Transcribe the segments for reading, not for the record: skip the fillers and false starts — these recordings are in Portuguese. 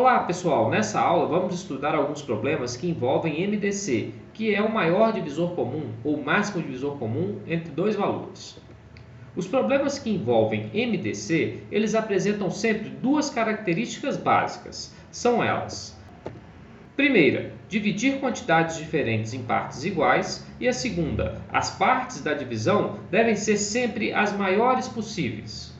Olá pessoal, nessa aula vamos estudar alguns problemas que envolvem MDC, que é o maior divisor comum ou máximo divisor comum entre dois valores. Os problemas que envolvem MDC, eles apresentam sempre duas características básicas. São elas: primeira, dividir quantidades diferentes em partes iguais, e a segunda, as partes da divisão devem ser sempre as maiores possíveis.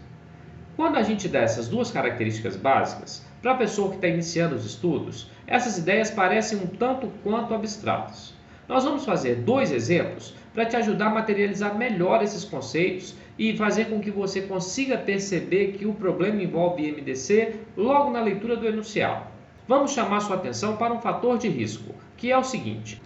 Quando a gente dá essas duas características básicas, para a pessoa que está iniciando os estudos, essas ideias parecem um tanto quanto abstratas. Nós vamos fazer dois exemplos para te ajudar a materializar melhor esses conceitos e fazer com que você consiga perceber que o problema envolve MDC logo na leitura do enunciado. Vamos chamar sua atenção para um fator de risco, que é o seguinte: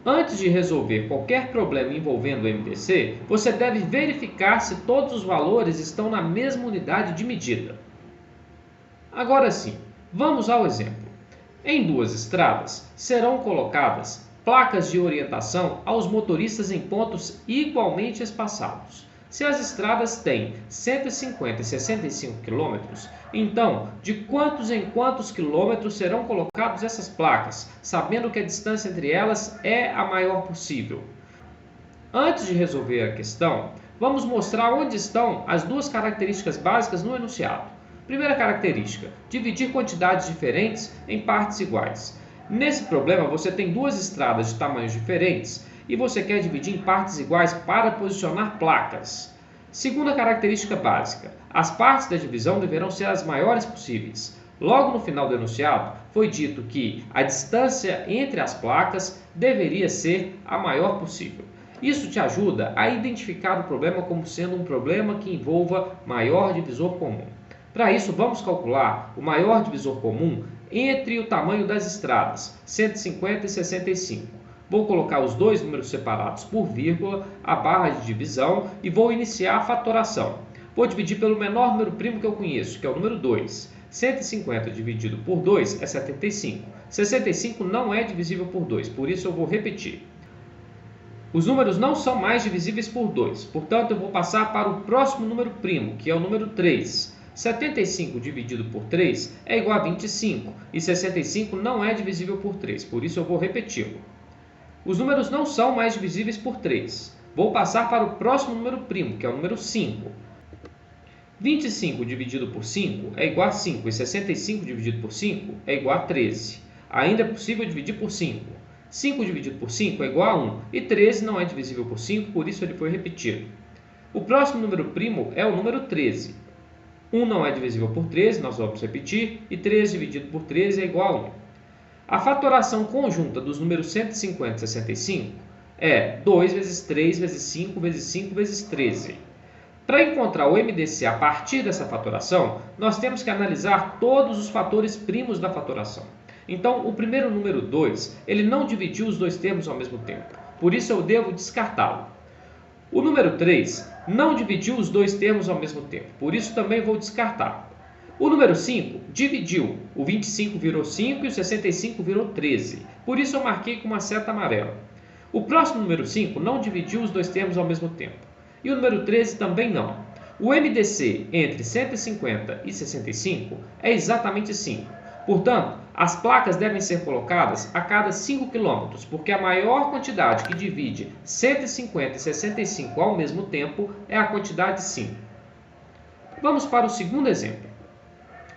antes de resolver qualquer problema envolvendo o MDC, você deve verificar se todos os valores estão na mesma unidade de medida. Agora sim, vamos ao exemplo. Em duas estradas, serão colocadas placas de orientação aos motoristas em pontos igualmente espaçados. Se as estradas têm 150 e 65 km, então, de quantos em quantos quilômetros serão colocadas essas placas, sabendo que a distância entre elas é a maior possível? Antes de resolver a questão, vamos mostrar onde estão as duas características básicas no enunciado. Primeira característica: dividir quantidades diferentes em partes iguais. Nesse problema, você tem duas estradas de tamanhos diferentes e você quer dividir em partes iguais para posicionar placas. Segunda característica básica: as partes da divisão deverão ser as maiores possíveis. Logo no final do enunciado, foi dito que a distância entre as placas deveria ser a maior possível. Isso te ajuda a identificar o problema como sendo um problema que envolva maior divisor comum. Para isso, vamos calcular o maior divisor comum entre o tamanho das estradas, 150 e 65. Vou colocar os dois números separados por vírgula, a barra de divisão, e vou iniciar a fatoração. Vou dividir pelo menor número primo que eu conheço, que é o número 2. 150 dividido por 2 é 75. 65 não é divisível por 2, por isso eu vou repetir. Os números não são mais divisíveis por 2, portanto eu vou passar para o próximo número primo, que é o número 3. 75 dividido por 3 é igual a 25, e 65 não é divisível por 3, por isso eu vou repeti-lo. Os números não são mais divisíveis por 3. Vou passar para o próximo número primo, que é o número 5. 25 dividido por 5 é igual a 5, e 65 dividido por 5 é igual a 13. Ainda é possível dividir por 5. 5 dividido por 5 é igual a 1, e 13 não é divisível por 5, por isso ele foi repetido. O próximo número primo é o número 13. 1 não é divisível por 13, nós vamos repetir, e 13 dividido por 13 é igual a 1. A fatoração conjunta dos números 150 e 65 é 2 vezes 3 vezes 5 vezes 5 vezes 13. Para encontrar o MDC a partir dessa fatoração, nós temos que analisar todos os fatores primos da fatoração. Então, o primeiro número 2, ele não dividiu os dois termos ao mesmo tempo, por isso eu devo descartá-lo. O número 3 não dividiu os dois termos ao mesmo tempo, por isso também vou descartar. O número 5 dividiu, o 25 virou 5 e o 65 virou 13, por isso eu marquei com uma seta amarela. O próximo número 5 não dividiu os dois termos ao mesmo tempo, e o número 13 também não. O MDC entre 150 e 65 é exatamente 5. Portanto, as placas devem ser colocadas a cada 5 km, porque a maior quantidade que divide 150 e 65 ao mesmo tempo é a quantidade 5. Vamos para o segundo exemplo.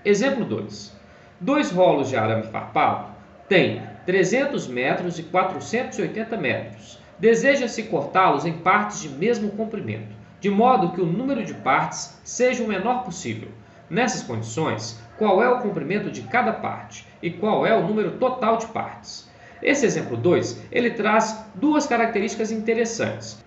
Exemplo 2. Dois rolos de arame farpado têm 300 metros e 480 metros. Deseja-se cortá-los em partes de mesmo comprimento, de modo que o número de partes seja o menor possível. Nessas condições, qual é o comprimento de cada parte e qual é o número total de partes? Esse exemplo 2, ele traz duas características interessantes.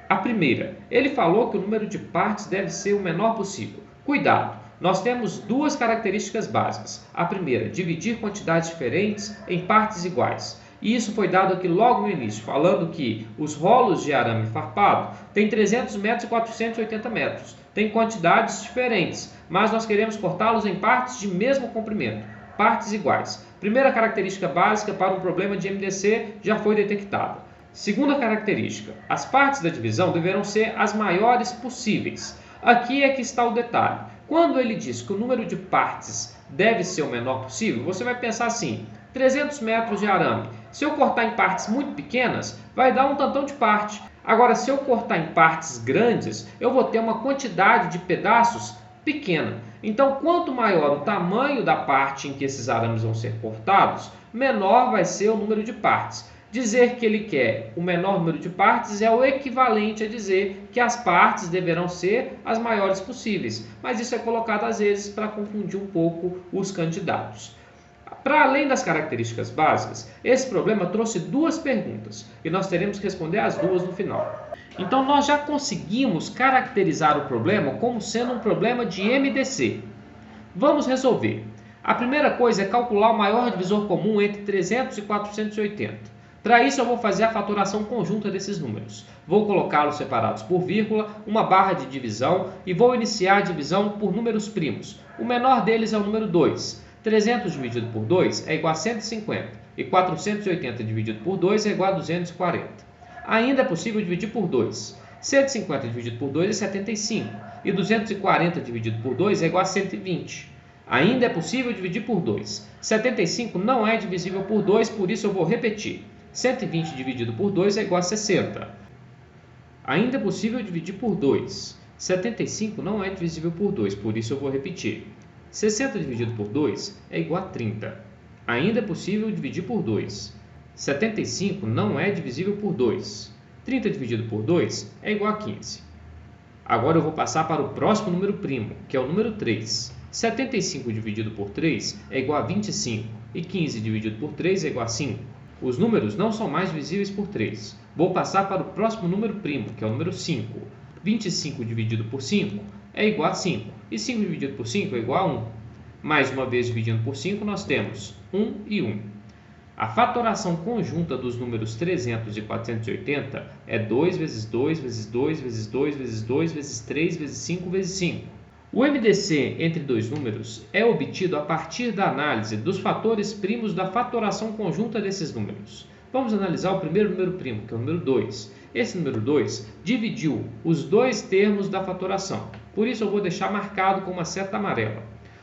A primeira, ele falou que o número de partes deve ser o menor possível. Cuidado, nós temos duas características básicas. A primeira, dividir quantidades diferentes em partes iguais. E isso foi dado aqui logo no início, falando que os rolos de arame farpado têm 300 metros e 480 metros. Tem quantidades diferentes, mas nós queremos cortá-los em partes de mesmo comprimento, partes iguais. Primeira característica básica para um problema de MDC já foi detectada. Segunda característica, as partes da divisão deverão ser as maiores possíveis. Aqui é que está o detalhe. Quando ele diz que o número de partes deve ser o menor possível? Você vai pensar assim, 300 metros de arame. Se eu cortar em partes muito pequenas, vai dar um tantão de parte. Agora, se eu cortar em partes grandes, eu vou ter uma quantidade de pedaços pequena. Então, quanto maior o tamanho da parte em que esses arames vão ser cortados, menor vai ser o número de partes. Dizer que ele quer o menor número de partes é o equivalente a dizer que as partes deverão ser as maiores possíveis, mas isso é colocado às vezes para confundir um pouco os candidatos. Para além das características básicas, esse problema trouxe duas perguntas e nós teremos que responder as duas no final. Então, nós já conseguimos caracterizar o problema como sendo um problema de MDC. Vamos resolver. A primeira coisa é calcular o maior divisor comum entre 300 e 480. Para isso, eu vou fazer a fatoração conjunta desses números. Vou colocá-los separados por vírgula, uma barra de divisão e vou iniciar a divisão por números primos. O menor deles é o número 2. 300 dividido por 2 é igual a 150 e 480 dividido por 2 é igual a 240. Ainda é possível dividir por 2. 150 dividido por 2 é 75 e 240 dividido por 2 é igual a 120. Ainda é possível dividir por 2. 75 não é divisível por 2, por isso eu vou repetir. 120 dividido por 2 é igual a 60. Ainda é possível dividir por 2. 75 não é divisível por 2, por isso eu vou repetir. 60 dividido por 2 é igual a 30. Ainda é possível dividir por 2. 75 não é divisível por 2. 30 dividido por 2 é igual a 15. Agora eu vou passar para o próximo número primo, que é o número 3. 75 dividido por 3 é igual a 25 e 15 dividido por 3 é igual a 5. Os números não são mais divisíveis por 3. Vou passar para o próximo número primo, que é o número 5. 25 dividido por 5 é igual a 5 e 5 dividido por 5 é igual a 1. Mais uma vez dividindo por 5 nós temos 1 e 1. A fatoração conjunta dos números 300 e 480 é 2 vezes 2 vezes 2 vezes 2 vezes 2 vezes 3 vezes 5 vezes 5. O MDC entre dois números é obtido a partir da análise dos fatores primos da fatoração conjunta desses números. Vamos analisar o primeiro número primo, que é o número 2. Esse número 2 dividiu os dois termos da fatoração, por isso eu vou deixar marcado com uma seta amarela.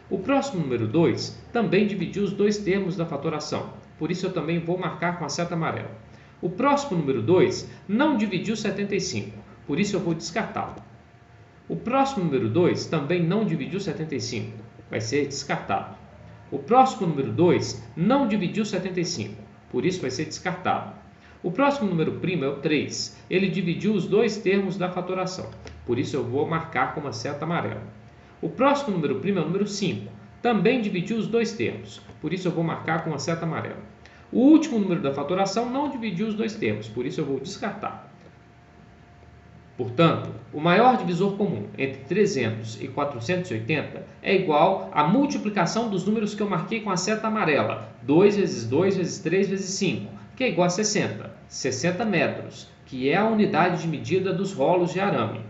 O próximo número 2 também dividiu os dois termos da fatoração, por isso eu também vou marcar com a seta amarela. O próximo número 2 não dividiu 75, por isso eu vou descartá-lo. O próximo número 2 também não dividiu 75, vai ser descartado. O próximo número 2 não dividiu 75, por isso vai ser descartado. O próximo número primo é o 3, ele dividiu os dois termos da fatoração, por isso eu vou marcar com uma seta amarela. O próximo número primo é o número 5, também dividiu os dois termos, por isso eu vou marcar com uma seta amarela. O último número da fatoração não dividiu os dois termos, por isso eu vou descartar. Portanto, o maior divisor comum entre 300 e 480 é igual à multiplicação dos números que eu marquei com a seta amarela, 2 vezes 2 vezes 3 vezes 5, que é igual a 60, 60 metros, que é a unidade de medida dos rolos de arame.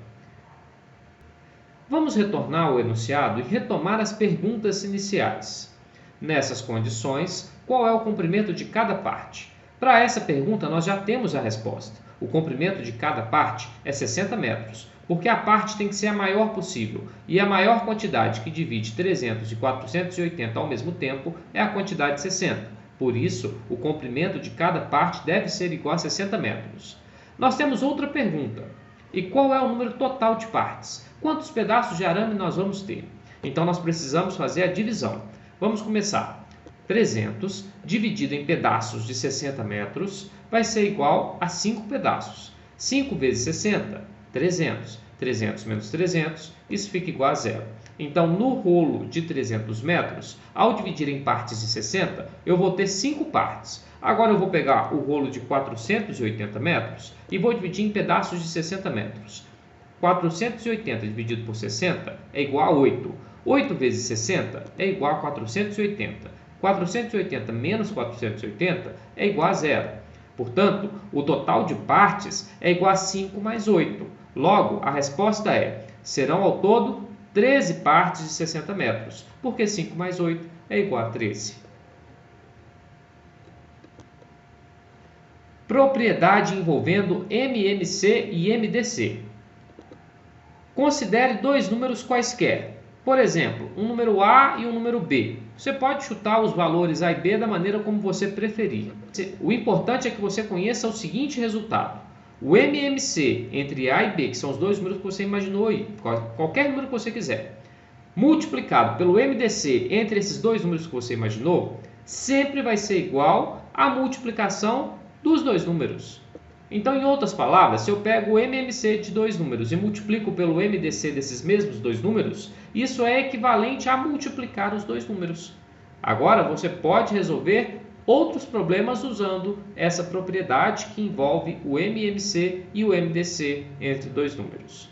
Vamos retornar ao enunciado e retomar as perguntas iniciais. Nessas condições, qual é o comprimento de cada parte? Para essa pergunta, nós já temos a resposta. O comprimento de cada parte é 60 metros, porque a parte tem que ser a maior possível, e a maior quantidade que divide 300 e 480 ao mesmo tempo é a quantidade 60. Por isso, o comprimento de cada parte deve ser igual a 60 metros. Nós temos outra pergunta. E qual é o número total de partes? Quantos pedaços de arame nós vamos ter? Então, nós precisamos fazer a divisão. Vamos começar. 300 dividido em pedaços de 60 metros vai ser igual a 5 pedaços. 5 vezes 60, 300. 300 menos 300, isso fica igual a 0. Então, no rolo de 300 metros, ao dividir em partes de 60, eu vou ter 5 partes. Agora eu vou pegar o rolo de 480 metros e vou dividir em pedaços de 60 metros. 480 dividido por 60 é igual a 8. 8 vezes 60 é igual a 480. 480 menos 480 é igual a 0. Portanto, o total de partes é igual a 5 mais 8. Logo, a resposta é, serão ao todo 13 partes de 60 metros, porque 5 mais 8 é igual a 13. Propriedade envolvendo MMC e MDC. Considere dois números quaisquer, Por exemplo, um número A e um número B. Você pode chutar os valores A e B da maneira como você preferir. O importante é que você conheça o seguinte resultado. O MMC entre A e B, que são os dois números que você imaginou aí, qualquer número que você quiser, multiplicado pelo MDC entre esses dois números que você imaginou, sempre vai ser igual à multiplicação dos dois números. Então, em outras palavras, se eu pego o MMC de dois números e multiplico pelo MDC desses mesmos dois números, isso é equivalente a multiplicar os dois números. Agora, você pode resolver outros problemas usando essa propriedade que envolve o MMC e o MDC entre dois números.